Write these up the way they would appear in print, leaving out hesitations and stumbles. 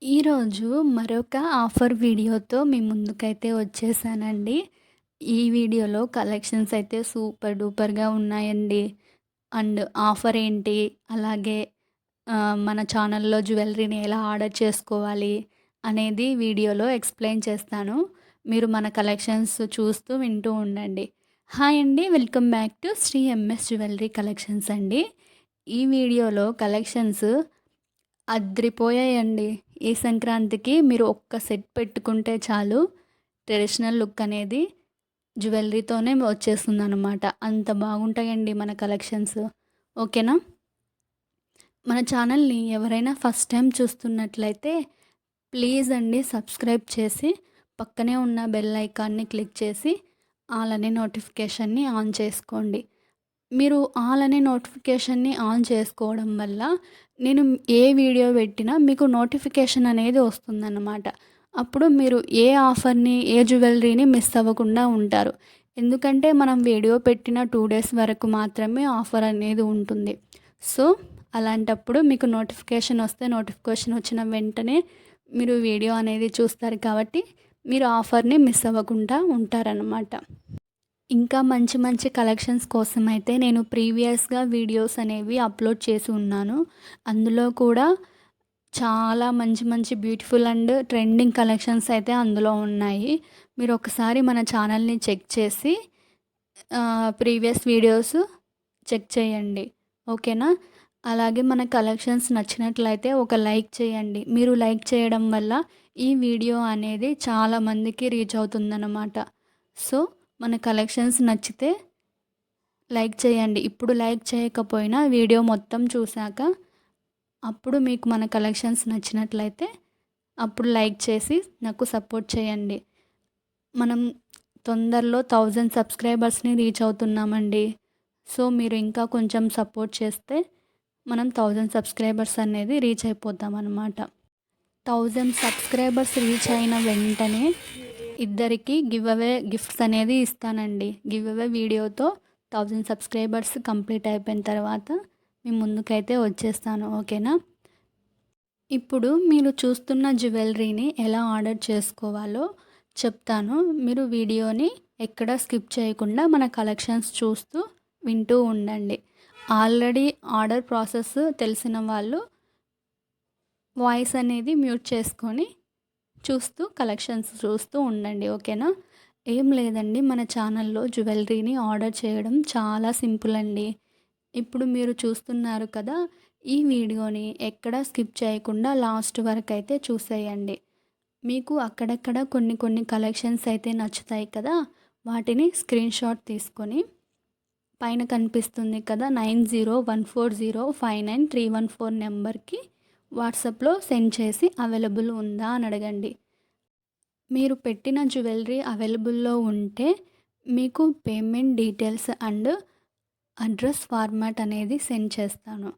ఈరోజు మరొక ఆఫర్ వీడియోతో మీ ముందుకైతే వచ్చేసానండి. ఈ వీడియోలో కలెక్షన్స్ అయితే సూపర్ డూపర్‌గా ఉన్నాయండి. అండ్ ఆఫర్ ఏంటి? అలాగే మన ఛానల్‌లో జ్యువెలరీని ఎలా ఆర్డర్ చేసుకోవాలి? అనేది వీడియోలో ఎక్స్‌ప్లెయిన్ చేస్తాను. మీరు మన కలెక్షన్స్ చూస్తూ వింటూ ఉండండి. హాయ్ అండి. Welcome back to Shri MS jewellery collections అండి. ఈ వీడియోలో కలెక్షన్స్ అద్రిపోయాయండి. ఈ సంక్రాంతికి మీరు ఒక్క సెట్ పెట్టుకుంటే చాలు. ట్రెడిషనల్ లుక్ అనేది జ్యువెలరీతోనే వచ్చేస్తుందనమాట. అంత బాగుంటాయండి మన కలెక్షన్స్. ఓకేనా? మన ఛానల్‌ని ఎవరైనా ఫస్ట్ టైం చూస్తున్నట్లయితే ప్లీజ్ అండి సబ్స్క్రైబ్ చేసి పక్కనే ఉన్న బెల్ ఐకాన్‌ని క్లిక్ చేసి ఆల్ అనే నోటిఫికేషన్‌ని ఆన్ చేసుకోండి. మీరు ఆల్ అనే నోటిఫికేషన్‌ని ఆన్ చేసుకోవడం వల్ల నేను ఏ వీడియో పెట్టినా మీకు నోటిఫికేషన్ అనేది వస్తుందన్నమాట. అప్పుడు మీరు ఏ ఆఫర్‌ని, ఏ జ్యువెలరీని మిస్ అవ్వకుండా ఉంటారు. ఎందుకంటే మనం వీడియో పెట్టిన 2 డేస్ వరకు మాత్రమే ఆఫర్ అనేది ఉంటుంది. సో, అలాంటప్పుడు మీకు నోటిఫికేషన్ వస్తే నోటిఫికేషన్ వచ్చిన వెంటనే మీరు వీడియో అనేది చూస్తారు కాబట్టి మీరు ఆఫర్‌ని మిస్ అవ్వకుండా ఉంటారనమాట. ఇంకా మంచి మంచి కలెక్షన్స్ కోసమైతే నేను ప్రీవియస్‌గా వీడియోస్ అనేవి అప్‌లోడ్ చేసి ఉన్నాను. అందులో కూడా చాలా మంచి మంచి బ్యూటిఫుల్ అండ్ ట్రెండింగ్ కలెక్షన్స్ అయితే అందులో ఉన్నాయి. మీరు ఒకసారి మన ఛానల్‌ని చెక్ చేసి ప్రీవియస్ వీడియోస్ చెక్ చేయండి. ఓకేనా? అలాగే మన కలెక్షన్స్ నచ్చినట్లయితే ఒక లైక్ చేయండి. మీరు లైక్ చేయడం వల్ల ఈ వీడియో అనేది చాలా మందికి రీచ్ అవుతుందన్నమాట. సో, మన కలెక్షన్స్ నచ్చితే లైక్ చేయండి. ఇప్పుడు లైక్ చేయకపోయినా వీడియో మొత్తం చూసాక అప్పుడు మీకు మన కలెక్షన్స్ నచ్చినట్లయితే అప్పుడు లైక్ చేసి నాకు సపోర్ట్ చేయండి. మనం తొందరలో 1000 సబ్స్క్రైబర్స్‌ని రీచ్ అవుతున్నామండి. సో, మీరు ఇంకా కొంచెం సపోర్ట్ చేస్తే మనం 1000 సబ్స్క్రైబర్స్ అనేది రీచ్ అయిపోతామనమాట. 1000 సబ్స్క్రైబర్స్ రీచ్ అయిన వెంటనే ఇద్దరికి గివ్ అవే గిఫ్ట్స్ అనేది ఇస్తానండి. గివ్ అవే వీడియోతో 1000 సబ్స్క్రైబర్స్ కంప్లీట్ అయిపోయిన తర్వాత మీ ముందుకైతే వచ్చేస్తాను. ఓకేనా? ఇప్పుడు మీరు చూస్తున్న జ్యువెలరీని ఎలా ఆర్డర్ చేసుకోవాలో చెప్తాను. మీరు వీడియోని ఎక్కడ స్కిప్ చేయకుండా మన కలెక్షన్స్ చూస్తూ వింటూ ఉండండి. ఆల్రెడీ ఆర్డర్ ప్రాసెస్ తెలిసిన వాళ్ళు వాయిస్ అనేది మ్యూట్ చేసుకొని చూస్తూ కలెక్షన్స్ చూస్తూ ఉండండి. ఓకేనా? ఏం లేదండి, మన ఛానల్‌లో జ్యువెలరీని ఆర్డర్ చేయడం చాలా సింపుల్ అండి. ఇప్పుడు మీరు చూస్తున్నారు కదా! ఈ వీడియోని ఎక్కడా స్కిప్ చేయకుండా లాస్ట్ వరకైతే చూసేయండి. మీకు అక్కడక్కడ కొన్ని కొన్ని కలెక్షన్స్ అయితే నచ్చుతాయి కదా! వాటిని స్క్రీన్‌షాట్ తీసుకొని పైన కనిపిస్తుంది కదా! 9014059314 నెంబర్‌కి వాట్సాప్‌లో సెండ్ చేసి అవైలబుల్ ఉందా అని అడగండి. మీరు పెట్టిన జ్యువెలరీ అవైలబుల్‌లో ఉంటే మీకు payment details and address format అనేది సెండ్ చేస్తాను.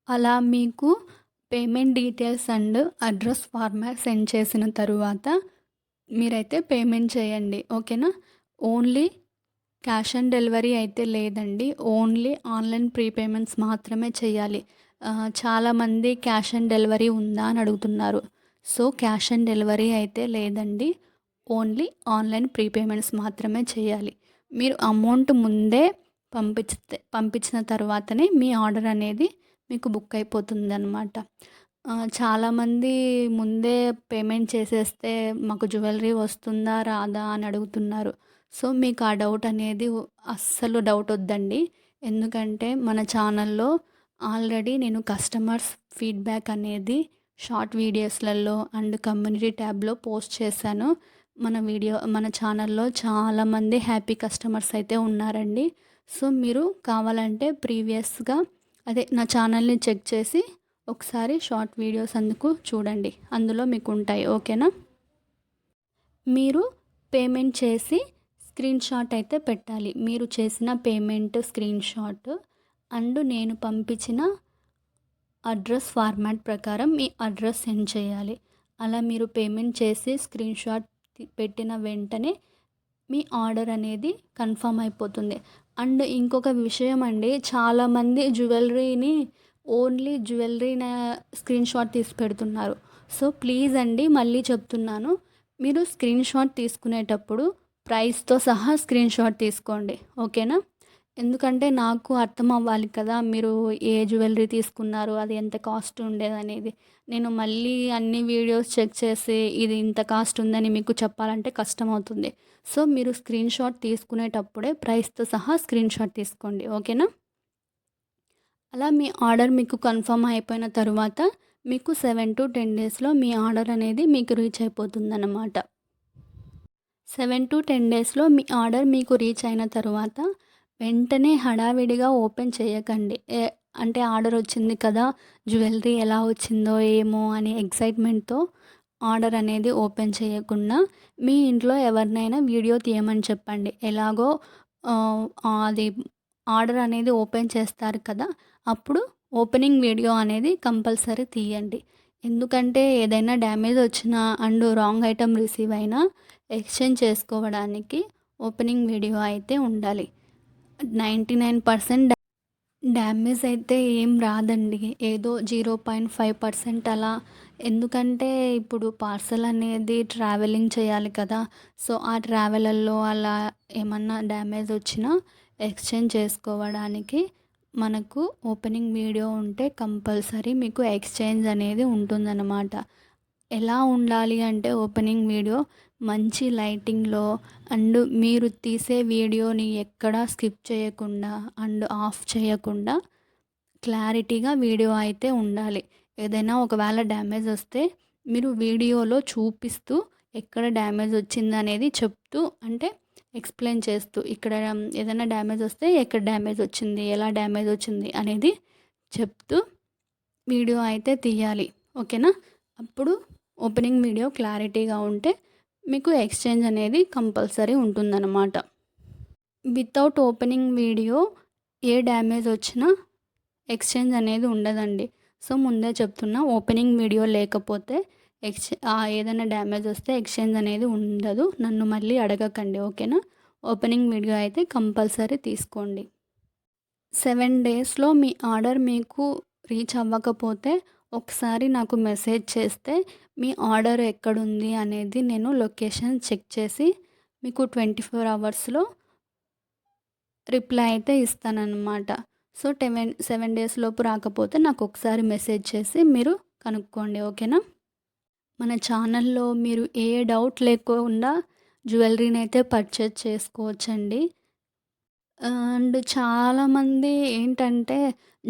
అలా మీకు payment details and address format send చేసిన తరువాత మీరైతే పేమెంట్ చేయండి. ఓకేనా? ఓన్లీ క్యాష్ ఆన్ డెలివరీ అయితే లేదండి. ఓన్లీ ఆన్‌లైన్ ప్రీపేమెంట్స్ మాత్రమే చేయాలి. చాలామంది క్యాష్ ఆన్ డెలివరీ ఉందా అని అడుగుతున్నారు. సో, క్యాష్ ఆన్ డెలివరీ అయితే లేదండి. ఓన్లీ ఆన్‌లైన్ ప్రీపేమెంట్స్ మాత్రమే చేయాలి. మీరు అమౌంట్ ముందే పంపించిన తర్వాతనే మీ ఆర్డర్ అనేది మీకు బుక్ అయిపోతుందనమాట. చాలామంది ముందే పేమెంట్ చేసేస్తే మాకు జ్యువెలరీ వస్తుందా? రాదా? అని అడుగుతున్నారు. సో, మీకు ఆ డౌట్ అనేది అస్సలు డౌట్ వద్దండి. ఎందుకంటే మన ఛానల్‌లో ఆల్రెడీ నేను కస్టమర్స్ ఫీడ్‌బ్యాక్ అనేది షార్ట్ వీడియోస్‌లలో అండ్ కమ్యూనిటీ ట్యాబ్‌లో పోస్ట్ చేశాను. మన ఛానల్‌లో చాలామంది హ్యాపీ కస్టమర్స్ అయితే ఉన్నారండి. సో, మీరు కావాలంటే ప్రీవియస్‌గా నా ఛానల్‌ని చెక్ చేసి ఒకసారి షార్ట్ వీడియోస్ అందుకు చూడండి. అందులో మీకు ఉంటాయి. ఓకేనా? మీరు పేమెంట్ చేసి స్క్రీన్‌షాట్ అయితే పెట్టాలి. మీరు చేసిన పేమెంట్ స్క్రీన్‌షాట్ అండ్ నేను పంపించిన అడ్రస్ ఫార్మాట్ ప్రకారం మీ అడ్రస్ సెండ్ చేయాలి. అలా మీరు పేమెంట్ చేసి స్క్రీన్‌షాట్ పెట్టిన వెంటనే మీ ఆర్డర్ అనేది కన్ఫర్మ్ అయిపోతుంది. అండ్ ఇంకొక విషయం అండి, చాలామంది జ్యువెలరీని ఓన్లీ జ్యువెలరీ స్క్రీన్ షాట్ తీసి పెడుతున్నారు. సో ప్లీజ్ అండి, మళ్ళీ చెప్తున్నాను, మీరు స్క్రీన్ షాట్ తీసుకునేటప్పుడు ప్రైస్తో సహా స్క్రీన్ షాట్ తీసుకోండి. ఓకేనా? ఎందుకంటే నాకు అర్థం అవ్వాలి కదా, మీరు ఏ జ్యువెలరీ తీసుకున్నారు, అది ఎంత కాస్ట్ ఉండేదనేది. నేను మళ్ళీ అన్ని వీడియోస్ చెక్ చేసి ఇది ఇంత కాస్ట్ ఉందని మీకు చెప్పాలంటే కష్టమవుతుంది. సో మీరు స్క్రీన్ షాట్ తీసుకునేటప్పుడే ప్రైస్తో సహా స్క్రీన్ షాట్ తీసుకోండి. ఓకేనా? అలా మీ ఆర్డర్ మీకు కన్ఫర్మ్ అయిపోయిన తరువాత మీకు 7-10 డేస్లో మీ ఆర్డర్ అనేది మీకు రీచ్ అయిపోతుందన్నమాట. 7-10 డేస్లో మీ ఆర్డర్ మీకు రీచ్ అయిన తరువాత వెంటనే హడావిడిగా ఓపెన్ చేయకండి. అంటే ఆర్డర్ వచ్చింది కదా, జ్యువెలరీ ఎలా వచ్చిందో ఏమో అని ఎక్సైట్మెంట్తో ఆర్డర్ అనేది ఓపెన్ చేయకుండా మీ ఇంట్లో ఎవరినైనా వీడియో తీయమని చెప్పండి. ఎలాగో అది ఆర్డర్ అనేది ఓపెన్ చేస్తారు కదా, అప్పుడు ఓపెనింగ్ వీడియో అనేది కంపల్సరీ తీయండి. ఎందుకంటే ఏదైనా డ్యామేజ్ వచ్చినా అండ్ రాంగ్ ఐటెం రిసీవ్ అయినా ఎక్స్చేంజ్ చేసుకోవడానికి ఓపెనింగ్ వీడియో అయితే ఉండాలి. 99% డ్యామేజ్ అయితే ఏం రాదండి. ఏదో 0.5% అలా. ఎందుకంటే ఇప్పుడు పార్సల్ అనేది ట్రావెలింగ్ చేయాలి కదా, సో ఆ ట్రావెలల్లో అలా ఏమన్నా డ్యామేజ్ వచ్చినా ఎక్స్చేంజ్ చేసుకోవడానికి మనకు ఓపెనింగ్ వీడియో ఉంటే కంపల్సరీ మీకు ఎక్స్చేంజ్ అనేది ఉంటుందన్నమాట. ఎలా ఉండాలి అంటే ఓపెనింగ్ వీడియో మంచి లైటింగ్లో అండ్ మీరు తీసే వీడియోని ఎక్కడా స్కిప్ చేయకుండా అండ్ ఆఫ్ చేయకుండా క్లారిటీగా వీడియో అయితే ఉండాలి. ఏదైనా ఒకవేళ డ్యామేజ్ వస్తే మీరు వీడియోలో చూపిస్తూ ఎక్కడ డ్యామేజ్ వచ్చిందనేది చెప్తూ, అంటే ఎక్స్ప్లెయిన్ చేస్తూ, ఇక్కడ ఏదైనా డ్యామేజ్ వస్తే ఎక్కడ డ్యామేజ్ వచ్చింది, ఎలా డ్యామేజ్ వచ్చింది అనేది చెప్తూ వీడియో అయితే తీయాలి. ఓకేనా? అప్పుడు ఓపెనింగ్ వీడియో క్లారిటీగా ఉంటే మీకు ఎక్స్చేంజ్ అనేది కంపల్సరీ ఉంటుందన్నమాట. వితౌట్ ఓపెనింగ్ వీడియో ఏ డ్యామేజ్ వచ్చినా ఎక్స్చేంజ్ అనేది ఉండదండి. సో ముందే చెప్తున్నా, ఓపెనింగ్ వీడియో లేకపోతే ఏదైనా డ్యామేజ్ వస్తే ఎక్స్చేంజ్ అనేది ఉండదు. నన్ను మళ్ళీ అడగకండి. ఓకేనా? ఓపెనింగ్ వీడియో అయితే కంపల్సరీ తీసుకోండి. 7 డేస్లో మీ ఆర్డర్ మీకు రీచ్ అవ్వకపోతే ఒకసారి నాకు మెసేజ్ చేస్తే మీ ఆర్డర్ ఎక్కడుంది అనేది నేను లొకేషన్ చెక్ చేసి మీకు 24 అవర్స్లో రిప్లై అయితే ఇస్తానన్నమాట. సో 7 డేస్ లోపు రాకపోతే నాకు ఒకసారి మెసేజ్ చేసి మీరు కనుక్కోండి. ఓకేనా? మన ఛానల్లో మీరు ఏ డౌట్ లేకుండా జ్యువెలరీని అయితే పర్చేజ్ చేసుకోవచ్చండి. అండ్ చాలామంది ఏంటంటే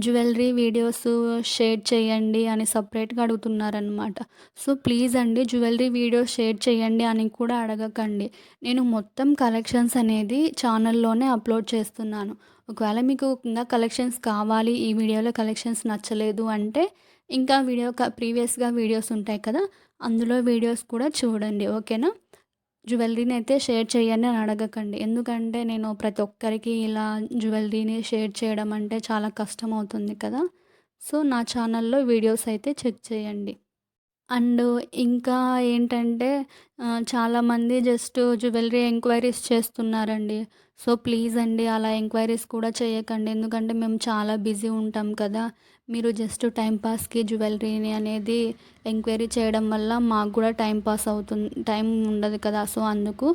జ్యువెలరీ వీడియోస్ షేర్ చేయండి అని సపరేట్గా అడుగుతున్నారనమాట. సో ప్లీజ్ అండి, జ్యువెలరీ వీడియోస్ షేర్ చేయండి అని కూడా అడగకండి. నేను మొత్తం కలెక్షన్స్ అనేది ఛానల్లోనే అప్లోడ్ చేస్తున్నాను. ఒకవేళ మీకు ఇంకా కలెక్షన్స్ కావాలి, ఈ వీడియోలో కలెక్షన్స్ నచ్చలేదు అంటే ఇంకా ప్రీవియస్గా వీడియోస్ ఉంటాయి కదా, అందులో వీడియోస్ కూడా చూడండి. ఓకేనా? జ్యువెలరీని అయితే షేర్ చేయండి అని అడగకండి. ఎందుకంటే నేను ప్రతి ఒక్కరికి ఇలా జ్యువెలరీని షేర్ చేయడం అంటే చాలా కష్టం అవుతుంది కదా. సో నా ఛానల్లో వీడియోస్ అయితే చెక్ చేయండి. అండ్ ఇంకా ఏంటంటే చాలామంది జస్ట్ జ్యువెలరీ ఎంక్వైరీస్ చేస్తున్నారండి. సో ప్లీజ్ అండి, అలా ఎంక్వైరీస్ కూడా చేయకండి. ఎందుకంటే మేము చాలా బిజీ ఉంటాం కదా. మీరు జస్ట్ టైం పాస్కి జ్యువెలరీని అనేది ఎంక్వైరీ చేయడం వల్ల మాకు కూడా టైం పాస్ అవుతుంది, టైం ఉండదు కదా. సో అందుకు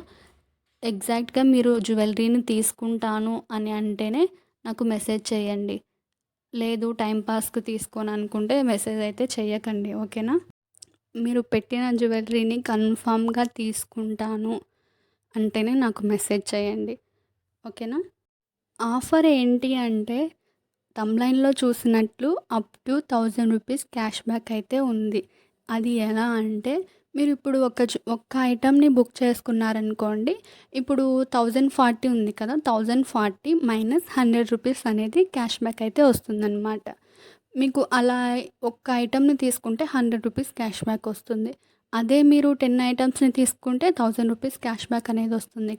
ఎగ్జాక్ట్గా మీరు జ్యువెలరీని తీసుకుంటాను అని అంటేనే నాకు మెసేజ్ చేయండి. లేదు టైం పాస్కి తీసుకోను అనుకుంటే మెసేజ్ అయితే చేయకండి. ఓకేనా? మీరు పెట్టిన జ్యువెలరీని కన్ఫామ్గా తీసుకుంటాను అంటేనే నాకు మెసేజ్ చేయండి. ఓకేనా? ఆఫర్ ఏంటి అంటే తమ్లైన్లో చూసినట్లు up to 1000 rupees cash back అయితే ఉంది. అది ఎలా అంటే మీరు ఇప్పుడు ఒక్క ఐటెంని బుక్ చేసుకున్నారనుకోండి, ఇప్పుడు 1040 ఉంది కదా, 1040 మైనస్ 100 రూపీస్ అనేది క్యాష్ బ్యాక్ అయితే వస్తుందన్నమాట. మీకు అలా ఒక్క ఐటెంని తీసుకుంటే 100 రూపీస్ క్యాష్ బ్యాక్ వస్తుంది. అదే మీరు 10 ఐటమ్స్ని తీసుకుంటే 1000 రూపీస్ క్యాష్ బ్యాక్ అనేది వస్తుంది.